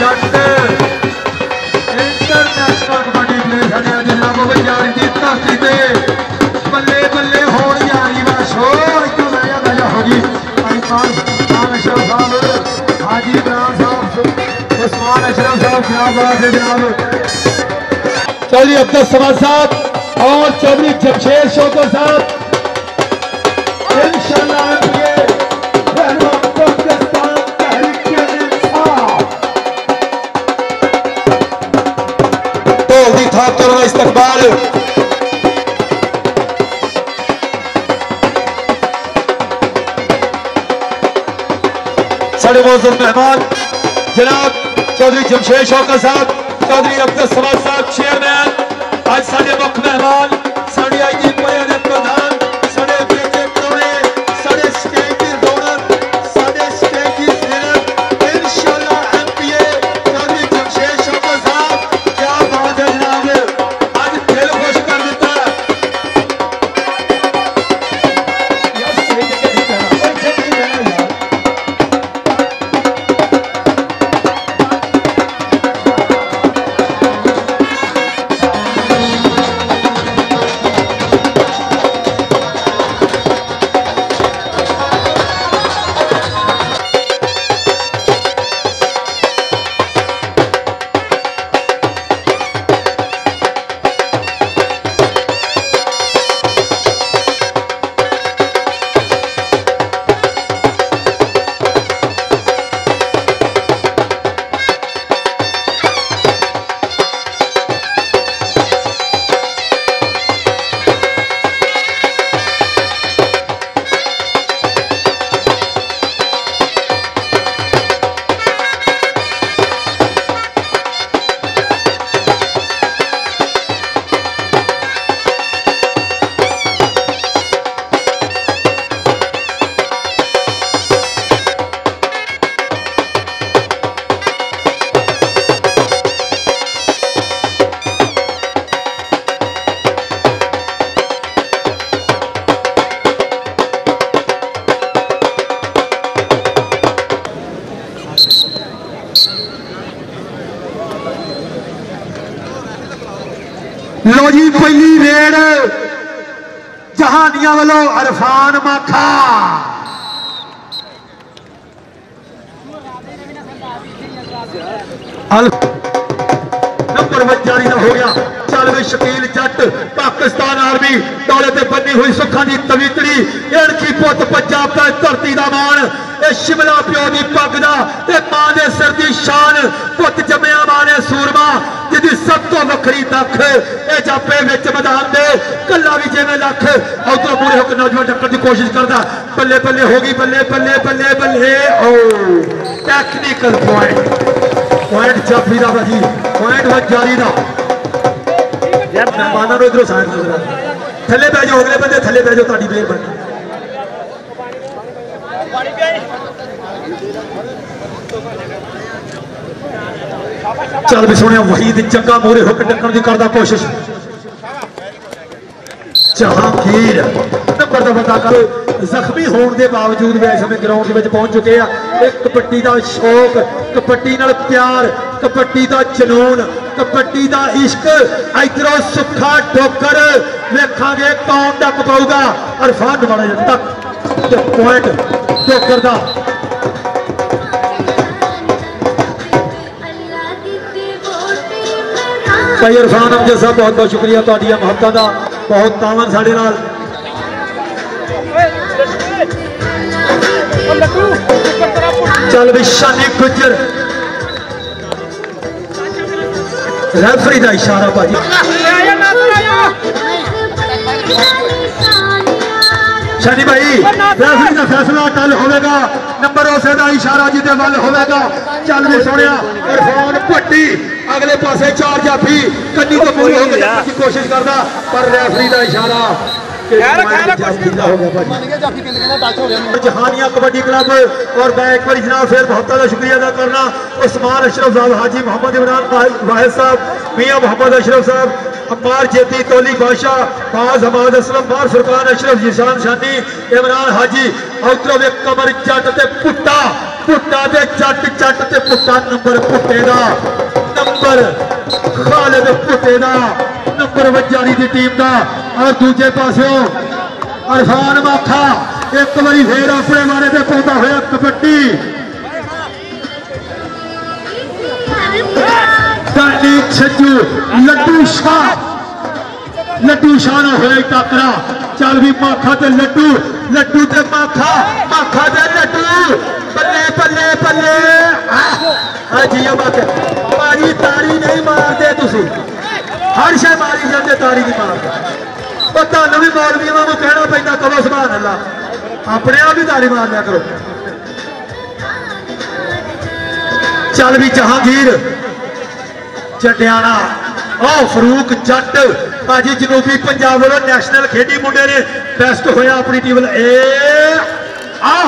जट international kabaddi player साढ़े अज लभ बजारी की धरती से बल्ले बल्ले होण यारी वा शोर क्यों मैं होगी उस्मान अशरफ साहब हाजी इमरान साहब उस्मान अशरफ साहब क्या बात है जनाब। चौधरी अब्दुल समद साहब और चौधरी जमशेद शौकत साहब इंशाअल्लाह इस्तकबाल साढ़े मौजूद मेहमान जनाब चौधरी जमशेद शौकत साहब चौधरी अब्दुल समद साहब चेयरमैन आज साढ़े मुख्य मेहमान साढ़े आई जी के प्रधान साढ़े बेटे प्रोने साढ़े स्टेज की रौनक साढ़े स्टेज की जीनत इंशाअल्लाह एमपीए चौधरी जमशेद शौकत साहब क्या बात है जनाब आज दिल खुश कर देता है। लो जी पहली रेड जहानिया वालों अरफान माखा नंबर 1 जारी हो गया। चल भी शकील जट पाकिस्तान आर्मी दौड़े ते बनी हुई सुखा की तवीतड़ी एड़की पुत पंजाब का धरती का मान शिमला प्यो की पग का मां के सिर की शान पुत जमया मां ने सूरमा जिदी सब तो वखरी दख ये जापे मैदान दे कला भी जिमें लख उधर पूरे होकर नौजवान टक्कर की कोशिश करता बल्ले बल्ले होगी बल्ले बल्ले बल्ले बल्ले ओ टेक्निकल पॉइंट पॉइंट जाफी का भाजी पॉइंट वो जारी का मेहमानों इधरों साइड थले बह जाओ अगले बंदे थले बह जाओ ताड़ी मेहरबानी चल भी सुने वहीद चंगा मोरे होकर टक्कर की करता कोशिश जहांगीर नंबर का पता करो जख्मी होने के बावजूद भी इस समय ग्राउंड में पहुंच चुके हैं एक कबड्डी का शौक कबड्डी नाल प्यार कबड्डी का जनून कबड्डी का इश्क इधरों सुखा ठोकर वेखांगे कौन तक पाऊगा अरफान वाला तक पॉइंट ठोकर का भाई इरफान अमजद साहब बहुत बहुत शुक्रिया तुहाडियां मोहब्बतां दा बहुत तावन साडे नाल चल भी शानी गुजर रेफरी का इशारा भाजी शानी भाई रेफरी का फैसला कल होगा नंबर उसे का इशारा जिदे वाल होगा चल भी सुनिया इरफान भट्टी अगले पासे चार जाफी कन्नी तो पूरी होगी की कोशिश करता पर रेफरी का इशारा जहानिया कबड्डी क्लब और मैं एक बार जनाब फिर बहुत ज्यादा शुक्रिया अदा करना उस्मान अशरफ साहब हाजी मोहम्मद इमरान वाहिद साहब मियां मोहम्मद अशरफ साहब अम्मार जेती तोली बादशाह बाज हमाद असलम बार फुरकान अशरफ जिशान शानी इमरान हाजी उधरों कमर जट ते पुट्टा पुट्टा दे चट चट ते पुट्टा नंबर पुट्टे दा नंबर खालिद पुट्टे दा नंबर वजारी की टीम का। और दूजे पासों अरफान माखा एक बारी फिर अपने मारे से पाता हुआ कबड्डी छज्जू लड्डू शाह ना हो टाकरा। चल भी माखा ते लड्डू लड्डू ते माखा माखा ते लड्डू बल्ले बल्ले बल्ले भाजी तारी नहीं मारते तुसी हर शे मारी जाते तारी नहीं मारते। और तुम भी मौलवियों को कहना पैदा करो सुभान अल्लाह अपने आप ही तारी मार लिया करो। चल भी जहांगीर चटियाना ओ फरूक जट भाजी जनूबी पंजाब वालों नैशनल खेडी मुंडे ने बेस्ट होया अपनी टीम आओ।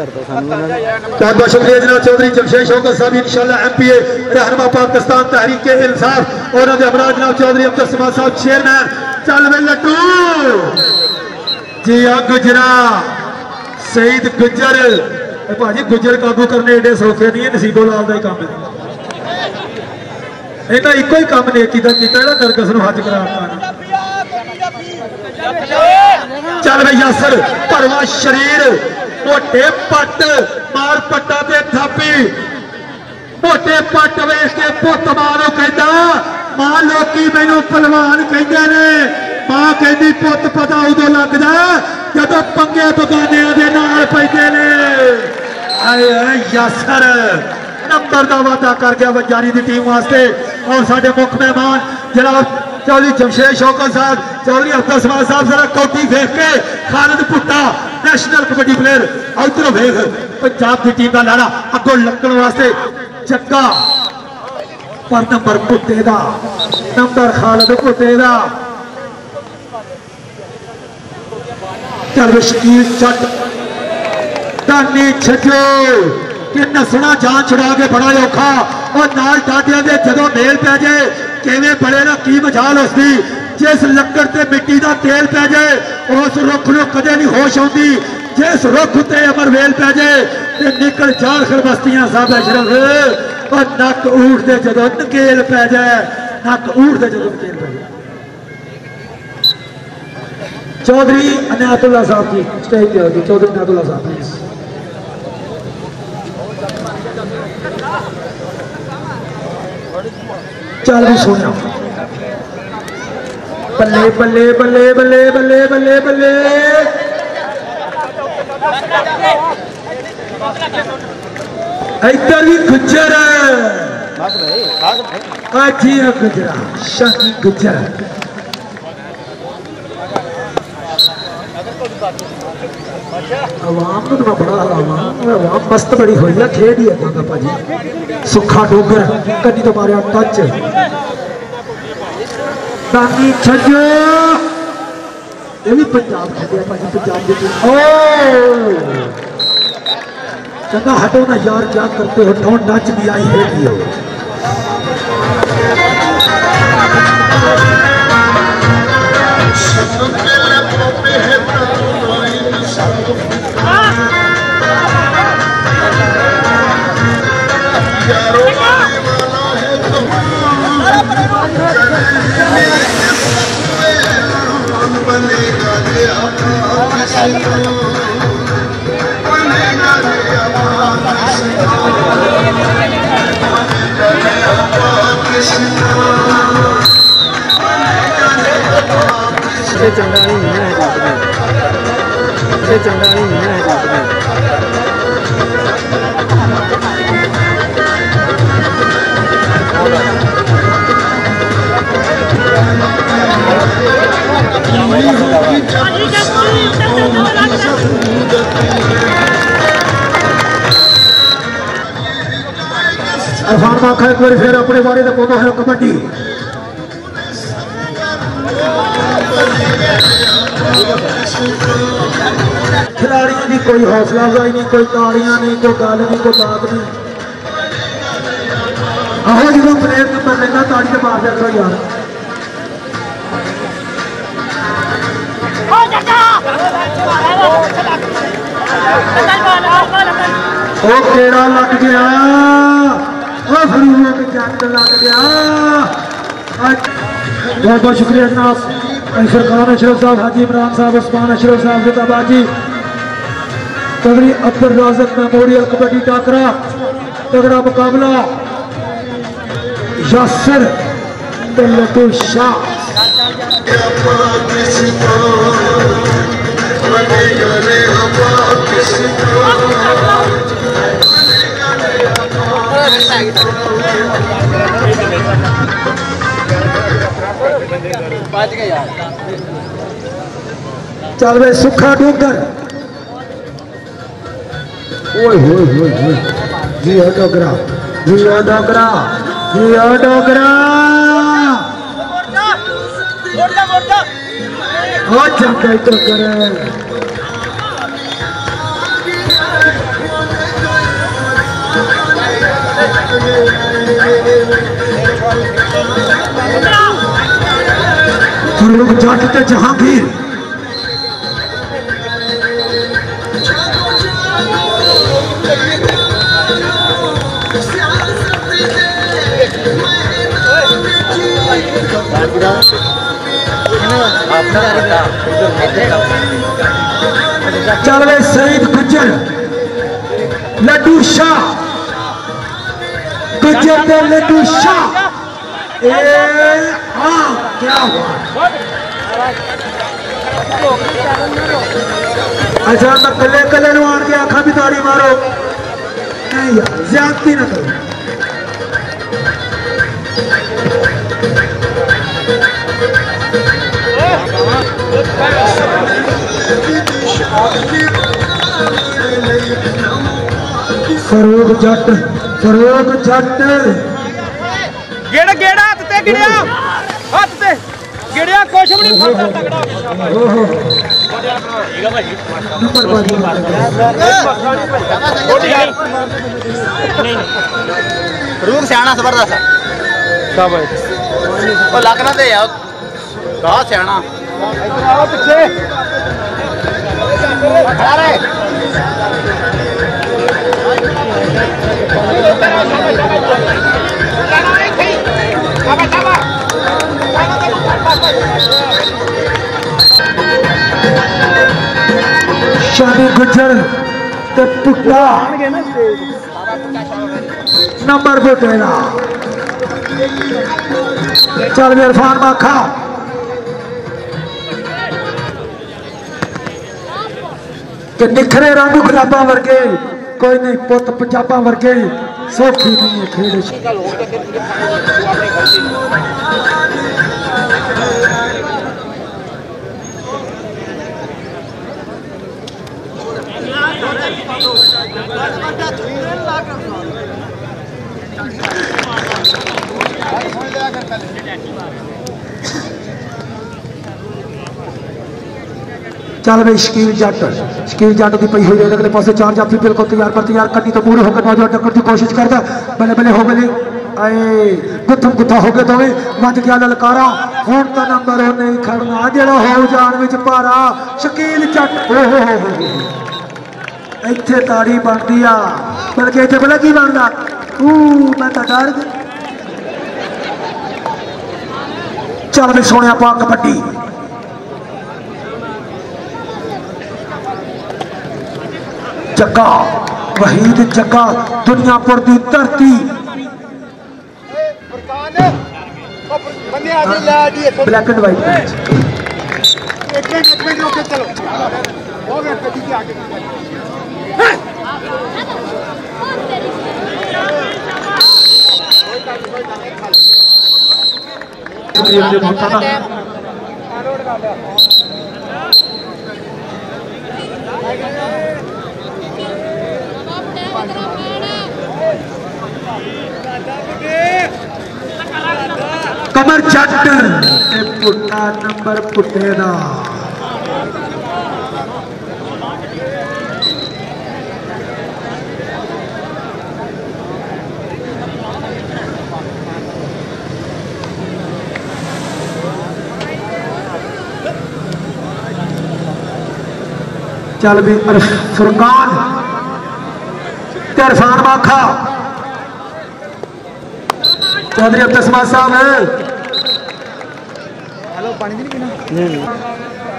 बहुत बहुत शुक्रिया जनाब चौधरी जमशेद शौकत साहब इंशाल्लाह MPA रहनुमा पाकिस्तान तहरीक इंसाफ और हमरा जनाब चौधरी अब्दुल समाद साहब चेयरमैन। चल वे लड्डू जिया गुजरा सईद गुजर भाजी गुजर काबू करने एडे सौखे नहीं है नसीबो लाल का ही काम है। इन्हें इको ही काम नेकी का किया नरगस हज करा। चल भाई यासर भरवा शरीर मोटे पट मार पट्टा ते थापी मोटे पट वेख के पुत मारो कहता मां लोकी मैनू पहलवान कहते ने मां कहती पुत पता उदो लगदा जदों पंगे बगाने दे नाल पैंदे ने। यासर नंबर का वादा कर गया वजारी की टीम वास्ते। और साडे मुख मेहमान जनाब चौधरी जमशेद शौकत साहब चौधरी अब्दुल समाद साहब जरा कौटी देख के खालिद पुट्टा नेशनल कबड्डी प्लेयर उधरों वेख पंजाब की टीम का लाड़ा अगों लकड़ वास्ते चक्का पर नंबर पुट्टे का नंबर खालिद पुट्टे का। चल शकील चट दानी छजो कि नसना जान छुड़ा के बड़ा औखा और नाल टाटिया के जदों मेल पै जाए किवें बड़े ना की मजाल उसकी। जिस लकड़ ते मिट्टी का तेल पै जाए उस रुख को कदे नहीं होश आती। जिस रुख उत्ते अमर वेल पै जाए तो निकल जान खरबस्तियां साहब अशरफ और नक ऊठते जदों नकेल पै जाए नक ऊठते जदों नकेल पै जाए। चौधरी अनायतुल्लाह साहब जी स्टेज पे होगी। चौधरी अनायतुल्लाह साहब प्लीज। चल भी सुनो बल्ले बल्ले बल्ले बल्ले बल्ले बल्ले बल्ले इधर भी गुजर जी गुजरा शाही गुजर आवाम को तो बड़ा आवाम मस्त बड़ी हुई है खेड ही है भाजी सुखा डोगर कदी तो मारे टच दानी छजो ये भी पंजाब खेडिया भाजी पंजाब चंगा हटो ना यार क्या करते हो don't touch me I hate you. चंगा नहीं है चंगा नहीं है अरफान माखा एक बार फिर अपने बारे में बोलो है कबड्डी खिलाड़ियों की कोई हौसला अफजाई नहीं कोई ताड़ियां नहीं कोई गल नहीं कोई बात नहीं। आहो जो प्लेयर नंबर लेना ताड़ी से मार दिया यार ओ केड़ा लग गया फरूक जट लग गया। बहुत बहुत शुक्रिया जनाब फरकान अशरफ साहब, हाजी इमरान साहब, उस्मान अशरफ साहब, जिताबाजी तगड़ी अब्दुल राज़िक मेमोरियल कबड्डी टाकरा तगड़ा मुकाबला यासिर लड्डू शाह। चल वे सुखा डोगर जी डोगरा जी डोगरा जी डोगरा फरूक जट ते जहांगीर चल वे सईद गुज्जर लड्डू शाह गुज्जर ते लड्डू शाह। क्या अच्छा मैं कले कले आन के आखा भी ताड़ी मारो नहीं यार ज्यादती ना करो। फरूक जट गेड़ा गेड़ा हाथ ते गिड़िया हाथ ते गिड़िया कुछ भी नहीं फड़दा तगड़ा फरूक सियाना जबरदस्त है शाबाश ओ लगना दे यार कहा सियाना इधर आओ पीछे खड़ा रहे। शादी गुजर ते पुट्टा नंबर बुटेला चल भी इरफान माखा कि निखरे रंग गुलाबा वर्गे कोई नहीं पुत पंजाबा वर्गे सौखी नहीं है खेल। चल भाई शकील जट की पई हुई अगले पासे चार जाफी बिल्कुल तैयार करनी तो पूरे होकर नौजवान टक्कर की कोशिश करता बल्ले बल्ले हो गए आए गुत्थम गुत्था हो गए दोवे वज गया ललकारा हुण तो नंबर नहीं खड़ना जेड़ा हो जान विच भारा शकील जट इत्थे ताड़ी बनदी आ बल्कि इत्थे पता की बनदा मैं तो डर गया। चल भी सोने पा कबड्डी जग्गा वहीद जग्गा दुनियापुर की धरती ब्लैक एंड वाइट मैच कमर जट पुट्टा नंबर पुट्टे दा चल भी फुरकान इरफान माखा चौधरी अब्दुल समाद साहब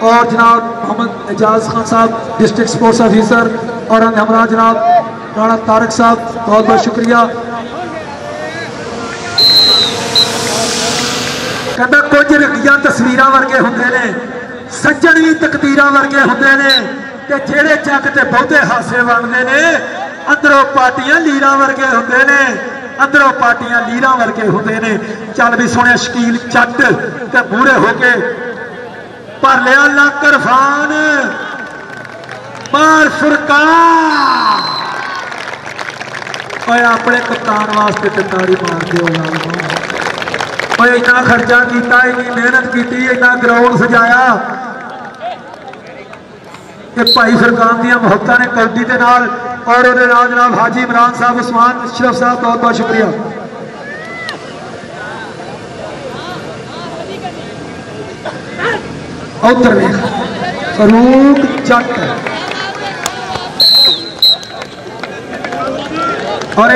और जनाब मोहम्मद एजाज खान साहब डिस्ट्रिक्ट स्पोर्ट्स ऑफिसर और हमरा जनाब राणा तारक साहब बहुत बहुत शुक्रिया। कहता कुछ रंगियां तस्वीर वर्गे होंगे ने सज्जन भी तकदीर वर्गे होंगे ने ते जेड़े जग ते बहुते हासे बनते ने अंदरों पार्टियां लीरा वर्गे होंगे ने अंदरों पार्टियां लीरा वर्गे होंगे ने। चल भी सुने शकील जट ते मूहरे होके भर लिया लक इरफान मार फुरकान अपने कप्तान वास्ते ते ताड़ी मार दो यार इतना खर्चा किया इन्नी मेहनत की इतना ग्राउंड सजाया भाई फुरकान दी मोहब्बत ने कबड्डी के नाल और जनाब हाजी इमरान साहब उस्मान अशरफ साहब बहुत बहुत शुक्रिया। उधर फरूक जट और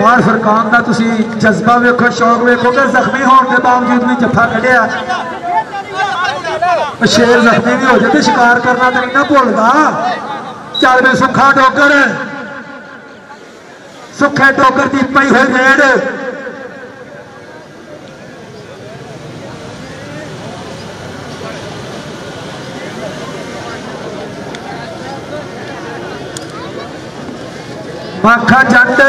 बाहर फुरकान का तुसी जज्बा वेखो शौक वेखो कि जख्मी होने के बावजूद भी जफा कढ़िया शेर जख्मी भी हो जाए तो शिकार करना तो नहीं ना भूलता। चल भी सुखा डोगर सुखे डोगर की पई हुई रेड माखा जट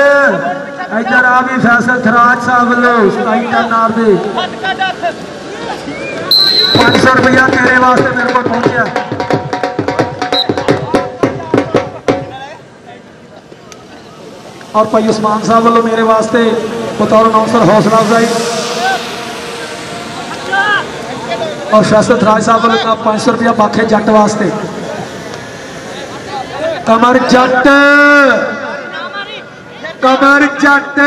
इधर आ भी फैसल थराज साहब वालों 27 टन नार दे 500 रुपया तेरे वास्ते मेरे को पहुंचा। और भाई उस्मान साहब वालों मेरे वास्ते बतौर अनाउंसर हौसला अफजाई और फैसल थराज साहब वालों 500 रुपया बाखे जट वास्ते। कमर जट कमर जट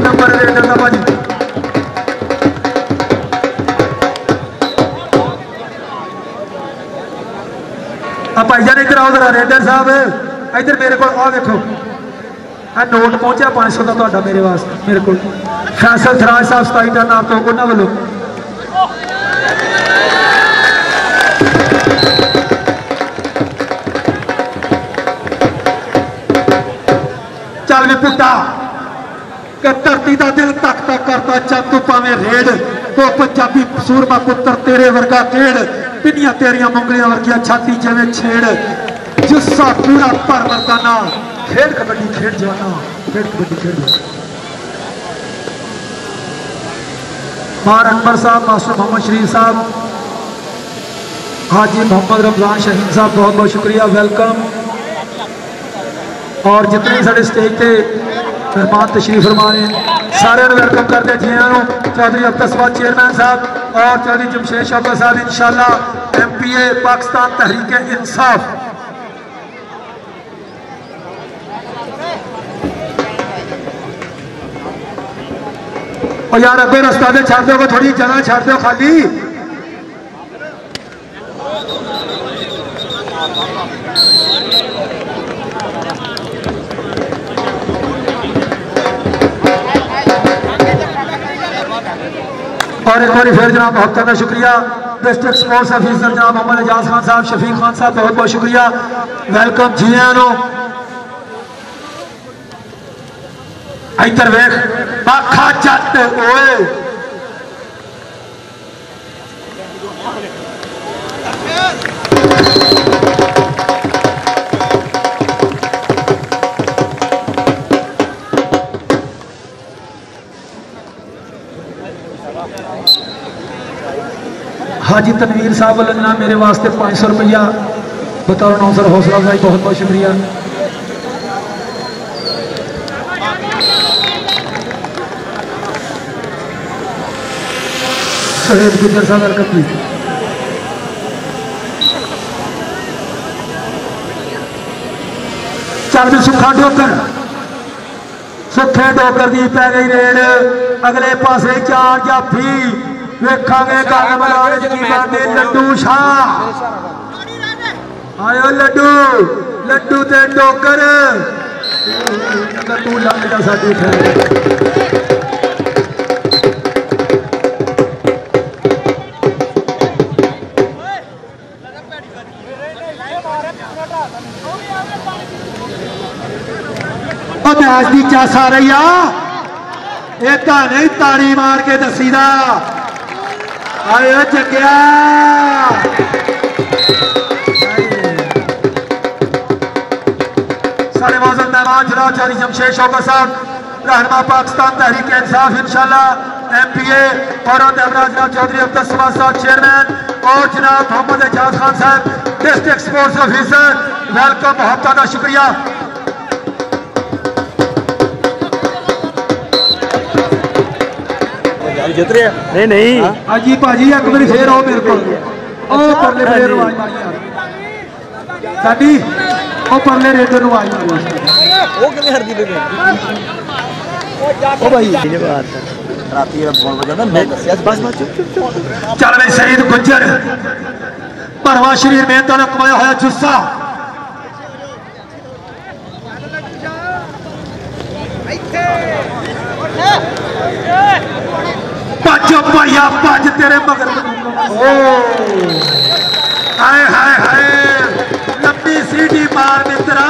नंबर रेडर का भाजी भाईजान इधर आओ जरा रेडर साहब इधर मेरे को आ देखो नोट पहुंचा 500 का तो मेरे वास्ते मेरे को फैसल थराज साहब 27 टन नाम तो उन्होंने वालों चल भी पुट्टा धरती का दिल तक तक करता चंद तू पावे रेड तो पंजाबी सूरमा पुत्र तेरे वर्गा केड़ पिनिया तेरिया मुंगलियां वर्गिया छाती जिवें छेड़ जुस्सा पूरा पर मर्दाना खेड कबड्डी खेड जवाना खेड कबड्डी खेड मार अकबर साहब मास्टर मोहम्मद शरीफ साहब हाजी मोहम्मद रमजान शहीन साहब बहुत बहुत शुक्रिया वेलकम। और जितने साढ़े स्टेज पे मेहमान तशरीफ फरमा रहे सारे वेलकम करते जी चौधरी अब्दुल समाद चेयरमैन साहब और चौधरी जमशेद शौकत साहब इंशाल्लाह MPA पाकिस्तान तहरीक इंसाफ। और यार अगर रास्ता दे छाड़ दो थोड़ी जगह छाड़ दो खाली और एक बार फिर जनाब बहुत का शुक्रिया डिस्ट्रिक्ट स्पोर्ट्स ऑफिसर जनाब मोहम्मद एजाज खान साहब शफीक खान साहब बहुत बहुत शुक्रिया वेलकम जी आनो। इधर वेख माखा जट ओए हाजी तनवीर साहब वाले जनाब मेरे वास्ते 500 रुपया बतौर अनाउंसर हौसला अफजाई बहुत बहुत शुक्रिया। शहीद गुजर साहब वेलकम जी। चल भी सुखा डोकर सुखे डोकर की पै गई रेड अगले पासे चार जाफी वेखांगे गल मैदान च की बनदी लड्डू शाह आयो लड्डू लड्डू ते टोकर तू लगदा साडी खैर मैच की चास आ रही है नहीं ताड़ी मार के दसीदा आयो जग्या सारे मौजूद मेहमान जनाब चौधरी जमशेद शौकत साहब रहनुमा पाकिस्तान तहरीक इंसाफ इंशाल्लाह MPA और जनाब चौधरी अब्दुल समाद साहब चेयरमैन और जनाब मोहम्मद एजाज खान साहब डिस्ट्रिक्ट स्पोर्ट्स ऑफिसर वेलकम बहुत ज्यादा शुक्रिया। जित रहे नहीं नहीं हाँ जी भाजी एक बार फिर आओ मेरे को परले प्लेयर आवाज मारी साडी परले रेडर आवाज मारी वो कितने हरदी पे ओ भाई राती बॉल बजा ना मैं बस बस चुप चुप चुप चल वे शहीद गुज्जर भरवा शरीर में तो कमाया होया जुस्सा भजो भैया भज तेरे मगर हाय हाय हाय लंबी सीढ़ी मार मित्रा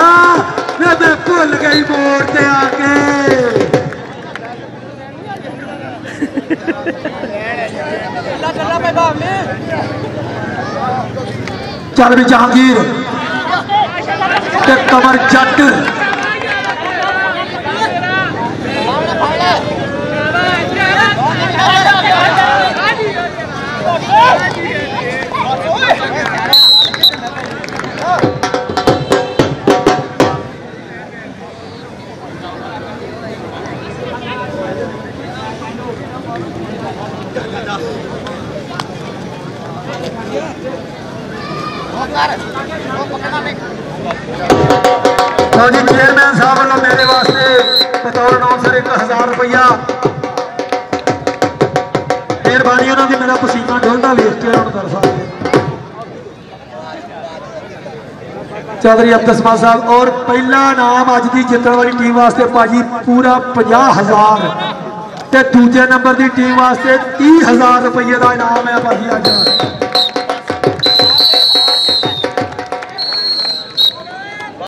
मैं भूल गई मोड़ ते आके चल भी जहांगीर कमर जट तो जी चेयरमैन साहब वालों मेरे वास्ते बतौर अनाउंसर 1000 रुपया मेहरबानी उन्होंने मेरा पसीना ढोलता वेख के कर सकते चौधरी अब्दुल समाद साहब और पहला नाम अज की जितने वाली टीम वास्ते भाजी पूरा 50,000 ते दूजे नंबर की टीम वास्ते 30,000 रुपये का इनाम है भाजी अज